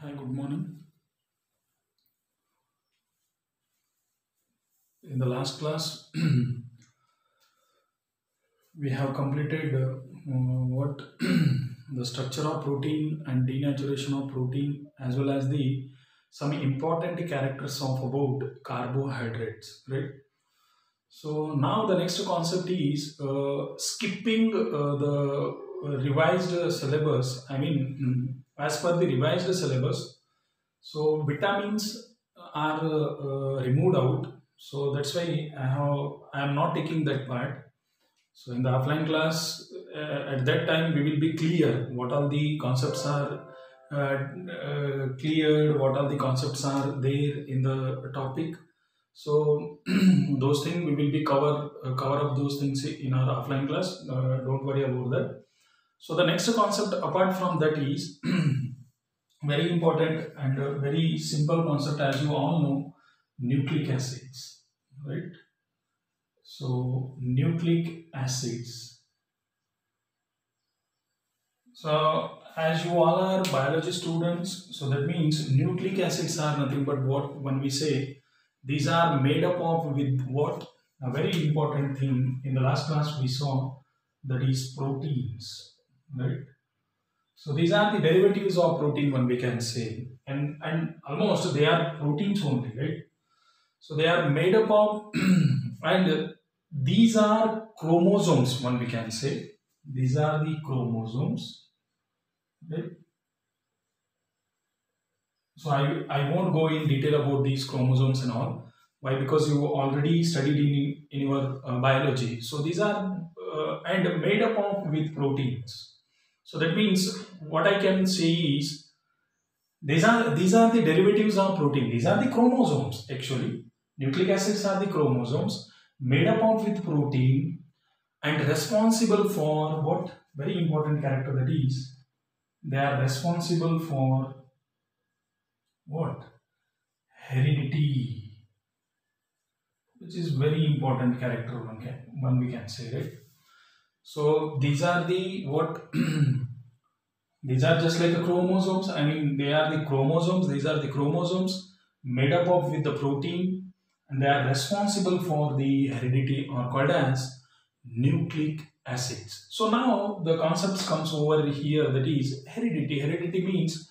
Hi, good morning. In the last class, we have completed what the structure of protein and denaturation of protein, as well as the some important characters of about carbohydrates, right? So now the next concept is skipping the revised syllabus. As per the revised syllabus, so vitamins are removed out. So that's why I am not taking that part. So in the offline class, at that time we will be clear what all the concepts are cleared, what all the concepts are there in the topic. So those things we will be cover up those things in our offline class. Don't worry about that. So the next concept apart from that is very important and a very simple concept, as you all know, nucleic acids, right? So nucleic acids. So as you all are biology students, so that means nucleic acids are nothing but what when we say these are made up of with what, a very important thing in the last class we saw, that is proteins, right? So these are the derivatives of protein, one we can say, and almost they are proteins only, right? So they are made up of, and these are chromosomes, one we can say. These are the chromosomes, right? So I won't go in detail about these chromosomes and all. Why? Because you already studied in your biology. So these are and made up of with proteins. So that means what I can say is these are the derivatives of protein. These are the chromosomes actually. Nucleic acids are the chromosomes made up of with protein and responsible for what? Very important character, that is they are responsible for what? Heredity, which is very important character, one we can say, right? So these are the what these are just like the chromosomes. They are the chromosomes. These are the chromosomes made up of with the protein, and they are responsible for the heredity, or called as nucleic acids. So now the concepts comes over here, that is heredity. Heredity means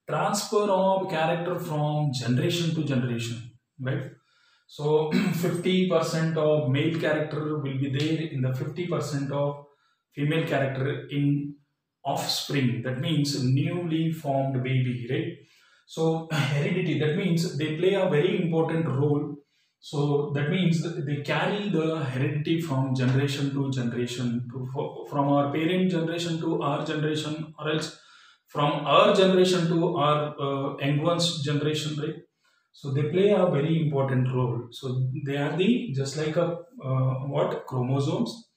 transfer of character from generation to generation, right? So 50% of male character will be there in the 50% of female character in offspring. That means newly formed baby, right? So heredity, that means they play a very important role. So that means that they carry the heredity from generation to generation, from our parent generation to our generation, or else from our generation to our young ones generation, right? So they play a very important role. So they are the just like a what chromosomes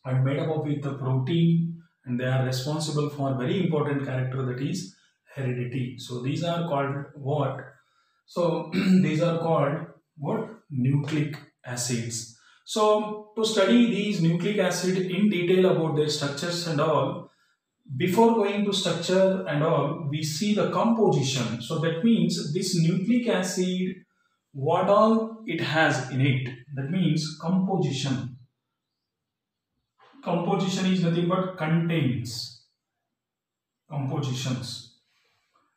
are made up of with the protein, and they are responsible for very important character, that is heredity. So these are called what? So these are called what? Nucleic acids. So to study these nucleic acid in detail about their structures and all, before going to structure and all, we see the composition. So that means this nucleic acid, what all it has in it. That means composition. Composition is nothing but contains. Compositions.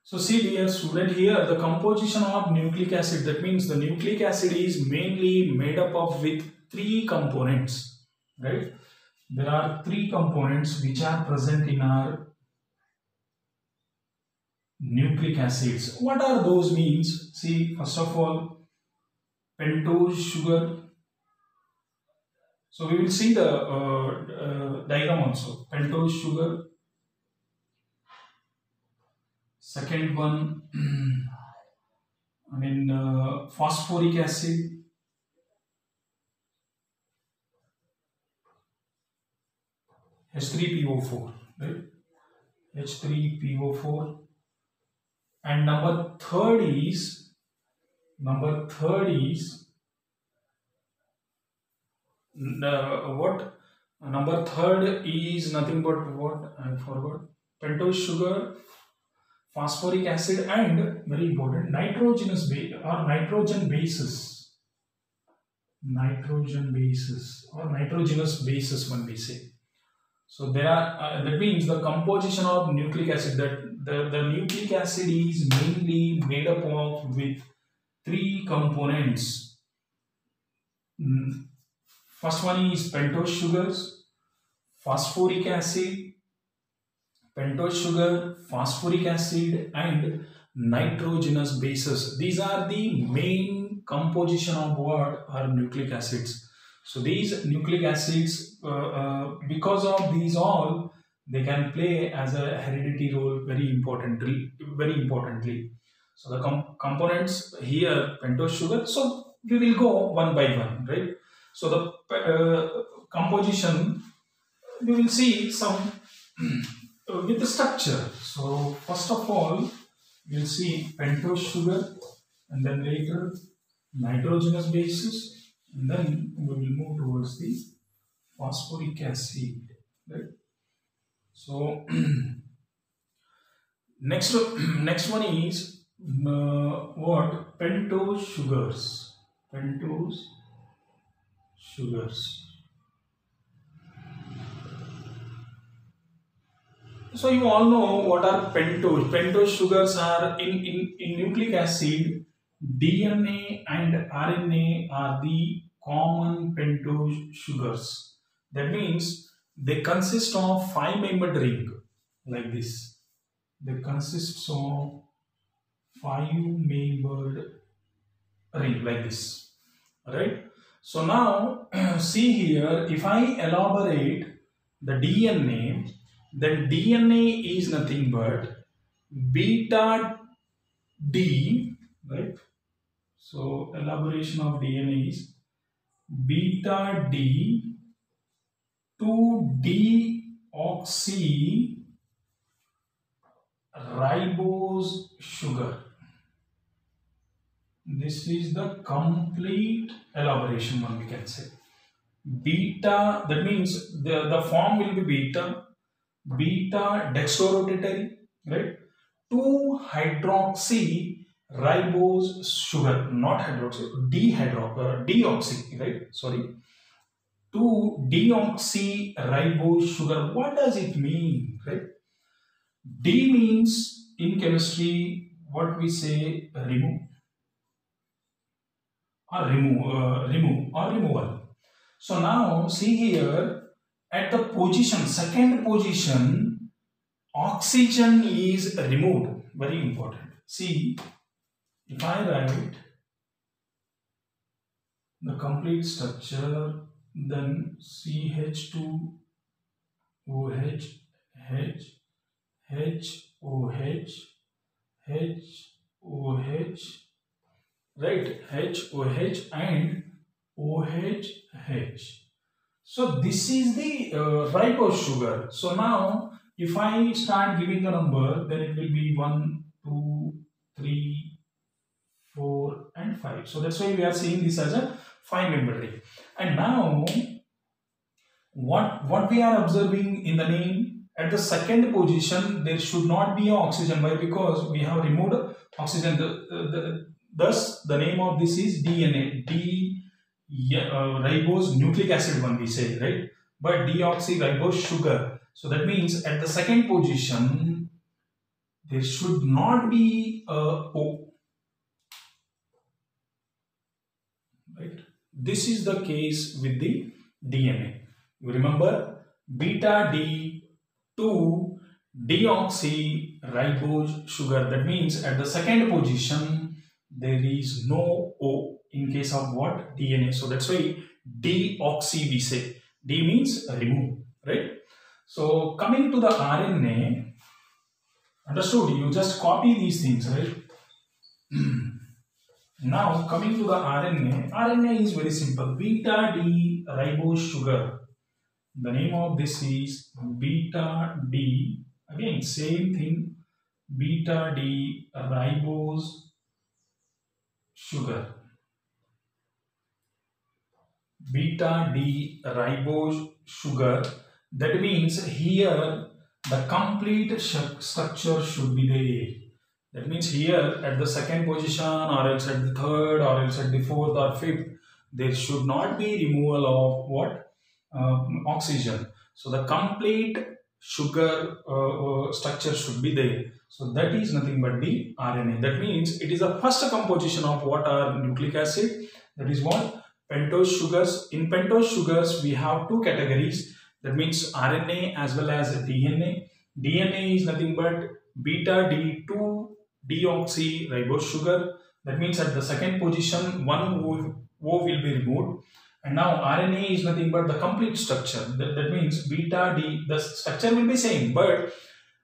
So see dear student, here the composition of nucleic acid, that means the nucleic acid is mainly made up of with three components, right? There are three components which are present in our nucleic acids. What are those means? See, first of all, pentose sugar. So we will see the diagram also. Pentose sugar. Second one, phosphoric acid. H3PO4, right? H3PO4. And number third is what? Number third is nothing but what? I forgot. Pentose sugar, phosphoric acid, and very important, nitrogenous base or nitrogen bases. Nitrogen bases or nitrogenous bases when we say. So there are that means the composition of nucleic acid, that the nucleic acid is mainly made up of with three components. First one is pentose sugars, phosphoric acid, pentose sugar, phosphoric acid, and nitrogenous bases. These are the main composition of what are nucleic acids. So these nucleic acids, because of these all, they can play as a heredity role very importantly. So the components here, pentose sugar. So we will go one by one, right? So the composition, we will see some with the structure. So first of all, we'll see pentose sugar, and then later nitrogenous bases, and then we will move towards the phosphoric acid, right? So next one is what? Pentose sugars. Pentose sugars. So you all know what are pentose. Pentose sugars are in nucleic acid. DNA and RNA are the common pentose sugars. That means they consist of 5-membered ring like this. They consist of 5-membered ring like this. Alright. So now see here, if I elaborate the DNA, then DNA is nothing but beta D, right? So elaboration of DNA is beta D 2-deoxy ribose sugar. This is the complete elaboration one we can say. Beta, that means the form will be beta dextrorotatory, right? 2-hydroxy ribose sugar, not hydroxy, deoxy, right? Sorry, 2-deoxy ribose sugar. What does it mean, right? D means in chemistry what we say remove or removal. So now see here, at the position, second position, oxygen is removed. Very important. See, if I write the complete structure, then CH2OH, HOH, right? HOH and OH. So this is the ribose sugar. So now if I start giving a number, then it will be 1, 2, 3, 4 and 5. So that's why we are seeing this as a 5-membered ring. And now what we are observing in the name, at the second position there should not be an oxygen. Why? Because we have removed oxygen. Thus the name of this is DNA. Ribose nucleic acid one we say, right? But deoxyribose sugar. So that means at the second position there should not be a O, right? This is the case with the DNA. You remember beta D 2-deoxyribose sugar. That means at the second position there is no O in case of what? DNA. So that's why deoxy we say. D means remove, right? So coming to the RNA, understood? You just copy these things, right? Now coming to the RNA is very simple. Beta D ribose sugar. The name of this is beta D. Again, same thing. Beta D ribose sugar. Beta D ribose sugar. That means here the complete structure should be there. That means here at the second position, or else at the third, or else at the fourth or fifth, there should not be removal of what? Oxygen. So the complete sugar structure should be there. So that is nothing but the RNA. That means it is the first composition of what are nucleic acid. That is what? Pentose sugars. In pentose sugars, we have two categories. That means RNA as well as DNA. DNA is nothing but beta D2 deoxyribose sugar. That means at the second position, one O will be removed. And now RNA is nothing but the complete structure. That means beta D, the structure will be same, but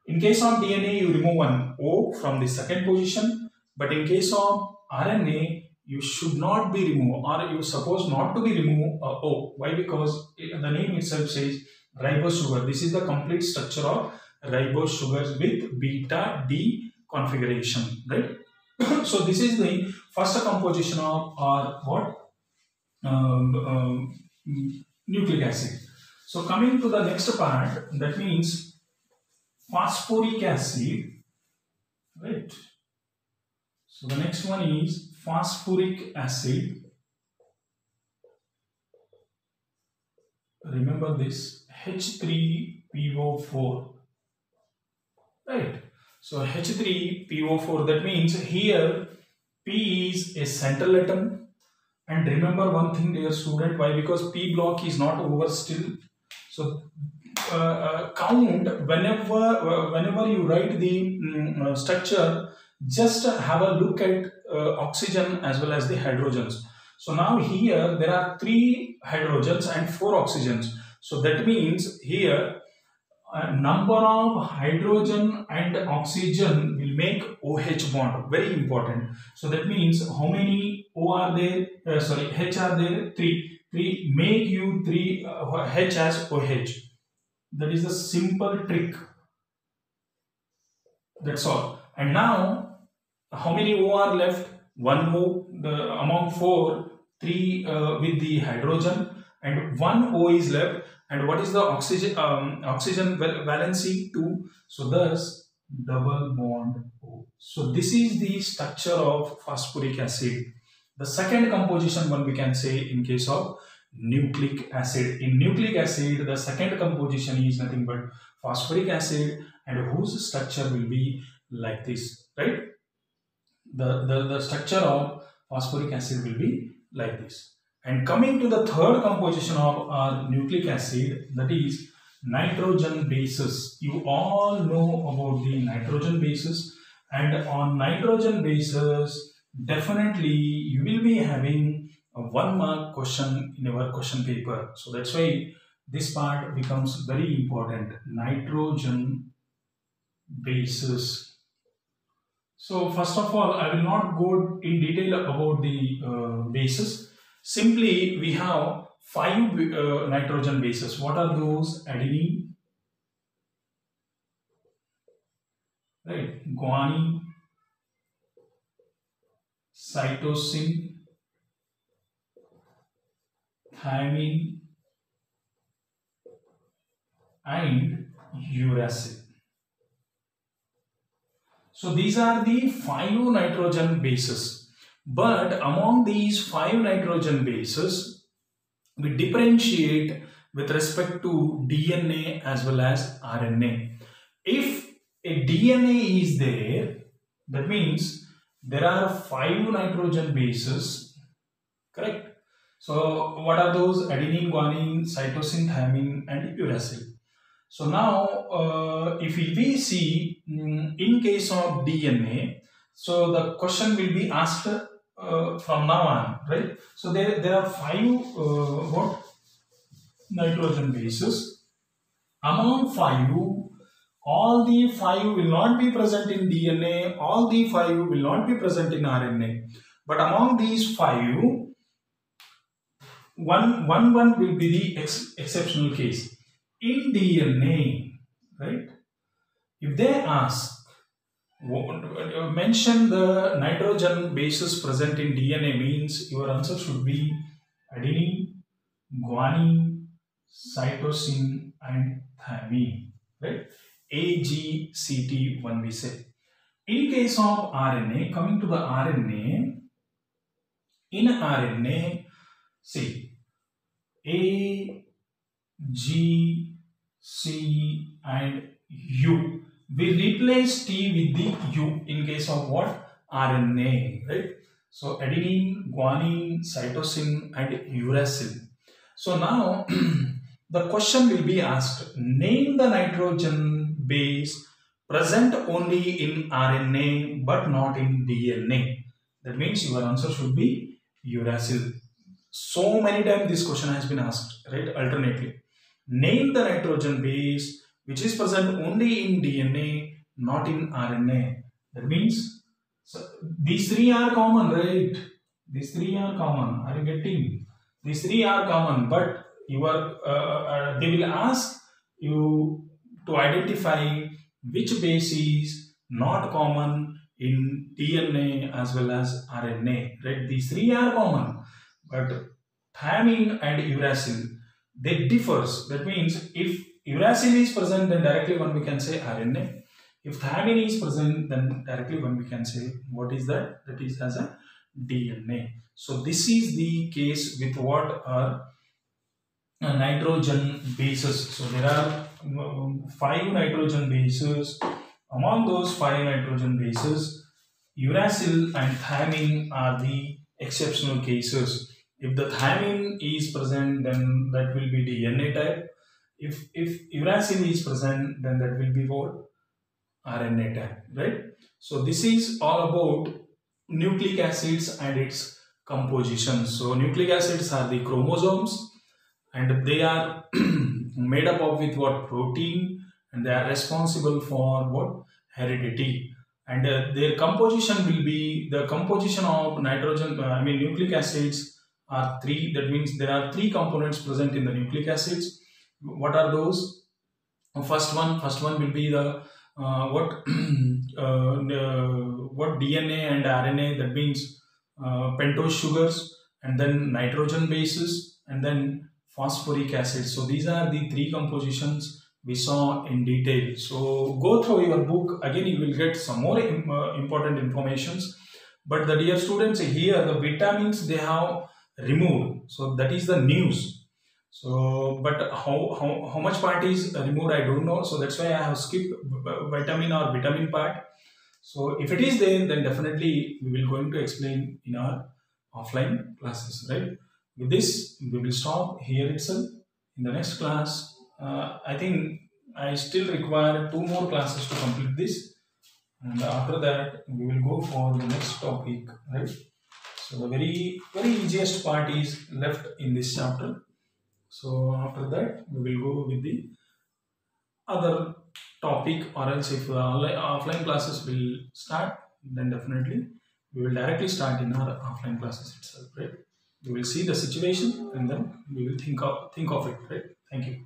in case of DNA, you remove one O from the second position. But in case of RNA, you should not be removed, or you suppose not to be removed O. Why? Because the name itself says ribose sugar. This is the complete structure of ribose sugars with beta D configuration, right? So this is the first composition of our what? Nucleic acid. So coming to the next part, that means phosphoric acid, right? So the next one is phosphoric acid. Remember this H3PO4, right? So H3PO4, that means here P is a central atom. And remember one thing, dear student, why? Because P block is not over still. So count whenever you write the structure, just have a look at oxygen as well as the hydrogens. So now here there are 3 hydrogens and 4 oxygens. So that means here number of hydrogen and oxygen will make OH bond, very important. So that means how many O are there? H are there? 3. 3 make you 3 H as OH. That is a simple trick. That's all. And now how many O are left? 1 O. Among 4, 3 with the hydrogen, and 1 O is left. And what is the oxygen oxygen valency? 2. So thus double bond O. So this is the structure of phosphoric acid. The second composition one we can say in case of nucleic acid. In nucleic acid, the second composition is nothing but phosphoric acid, and whose structure will be like this, right? The structure of phosphoric acid will be like this. And coming to the third composition of our nucleic acid, that is nitrogen bases. You all know about the nitrogen bases, and on nitrogen bases, definitely you will be having a 1 mark question in your question paper. So that's why this part becomes very important. Nitrogen bases. So first of all, I will not go in detail about the bases. Simply, we have 5 nitrogen bases. What are those? Adenine, right? Guanine, cytosine, thymine, and uracil. So these are the 5 nitrogen bases. But among these 5 nitrogen bases, we differentiate with respect to DNA as well as RNA. If a DNA is there, that means there are 5 nitrogen bases, correct? So what are those? Adenine, guanine, cytosine, thymine, and uracil. So now if we see in case of DNA, so the question will be asked from now on, right? So there are 5 what nitrogen bases. Among 5, all the 5 will not be present in DNA, all the 5 will not be present in RNA. But among these 5, one will be the exceptional case. In DNA, right? If they ask, mention the nitrogen bases present in DNA, means your answer should be adenine, guanine, cytosine, and thymine, right? AGCT1 we say. In case of RNA, coming to the RNA, in RNA, see, A, G, C and U. We replace T with the U in case of what? RNA, right? So adenine, guanine, cytosine and uracil. So now the question will be asked, name the nitrogen base present only in RNA but not in DNA. That means your answer should be uracil. So many times this question has been asked, right? Alternately. Name the nitrogen base which is present only in DNA, not in RNA. That means so these three are common, right? These three are common. Are you getting? These three are common, but you are they will ask you to identify which base is not common in DNA as well as RNA, right? These three are common, but thymine and uracil, they differs. That means if uracil is present, then directly one we can say RNA. If thymine is present, then directly one we can say what is that? That is as a DNA. So this is the case with what are nitrogen bases. So there are 5 nitrogen bases. Among those 5 nitrogen bases, uracil and thymine are the exceptional cases. If the thymine is present, then that will be DNA type. If uracil is present, then that will be what? RNA type, right? So this is all about nucleic acids and its composition. So nucleic acids are the chromosomes and they are made up of with what? Protein, and they are responsible for what? Heredity. And their composition will be the composition of nitrogen, nucleic acids are 3. That means there are 3 components present in the nucleic acids. What are those? First one will be the what DNA and RNA, that means pentose sugars, and then nitrogen bases, and then phosphoric acid. So these are the 3 compositions we saw in detail. So go through your book again, you will get some more important informations. But the dear students, here the vitamins they have removed, so that is the news. So but how much part is removed, I don't know, so that's why I have skipped vitamin or vitamin part. So if it is there, then definitely we will going to explain in our offline classes, right? With this we will stop here itself. In the next class, I think I still require 2 more classes to complete this, and after that we will go for the next topic, right? So the very easiest part is left in this chapter. So after that we will go with the other topic, or else if offline classes will start, then definitely we will directly start in our offline classes itself, right? We will see the situation and then we will think of it, right? Thank you.